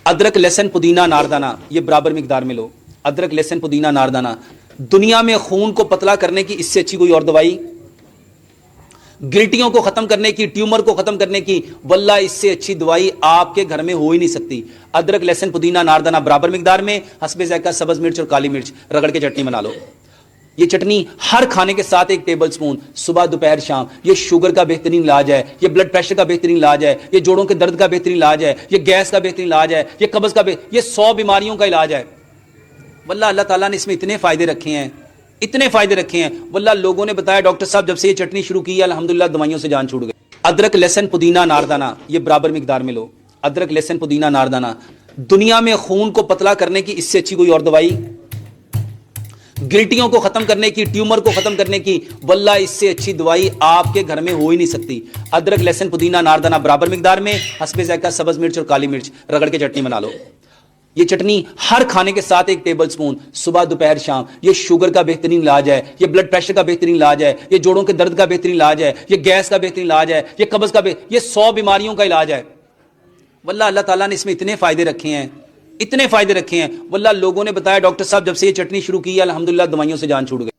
ادرک لہسن پودینہ ناردانہ یہ برابر مقدار میں لو. ادرک لہسن پودینہ ناردانہ دنیا میں خون کو پتلا کرنے کی اس سے اچھی کوئی اور دوائی، گلٹیوں کو ختم کرنے کی، ٹیومر کو ختم کرنے کی، واللہ اس سے اچھی دوائی آپ کے گھر میں ہو ہی نہیں سکتی. ادرک لہسن پودینہ ناردانہ برابر مقدار میں، حسب ذائقہ سبز مرچ اور کالی مرچ رگڑ کے چٹنی بنا لو. یہ چٹنی ہر کھانے کے ساتھ 1 ٹیبل سپون صبح دوپہر شام. یہ شوگر کا بہترین علاج ہے، یہ بلڈ پریشر کا بہترین علاج ہے، یہ جوڑوں کے درد کا بہترین علاج ہے، یہ گیس کا بہترین علاج ہے، یہ قبض کا یہ 100 بیماریوں کا علاج ہے. واللہ اللہ تعالیٰ نے اس میں اتنے فائدے رکھے ہیں، اتنے فائدے رکھے ہیں. واللہ لوگوں نے بتایا ڈاکٹر صاحب جب سے یہ چٹنی شروع کی ہے الحمدللہ دوائیوں سے جان چھوٹ گئی. ادرک لہسن پودینہ ناردانہ یہ برابر مقدار میں لو. ادرک لہسن پودینہ ناردانہ دنیا میں خون کو پتلا کرنے کی اس سے اچھی کوئی اور دوائی، گلٹیوں کو ختم کرنے کی، ٹیومر کو ختم کرنے کی، واللہ اس سے اچھی دوائی آپ کے گھر میں ہو ہی نہیں سکتی. ادرک لہسن پودینہ ناردانہ برابر مقدار میں، حسب ذائقہ سبز مرچ اور کالی مرچ رگڑ کے چٹنی بنا لو. یہ چٹنی ہر کھانے کے ساتھ 1 ٹیبل سپون صبح دوپہر شام. یہ شوگر کا بہترین علاج ہے، یہ بلڈ پریشر کا بہترین علاج ہے، یہ جوڑوں کے درد کا بہترین علاج ہے، یہ گیس کا بہترین علاج ہے، یہ قبض کا یہ 100 بیماریوں کا علاج ہے. واللہ اللہ تعالیٰ نے اس میں اتنے فائدے رکھے ہیں، اتنے فائدے رکھے ہیں. واللہ لوگوں نے بتایا ڈاکٹر صاحب جب سے یہ چٹنی شروع کی ہے الحمدللہ دوائیوں سے جان چھوٹ گئی.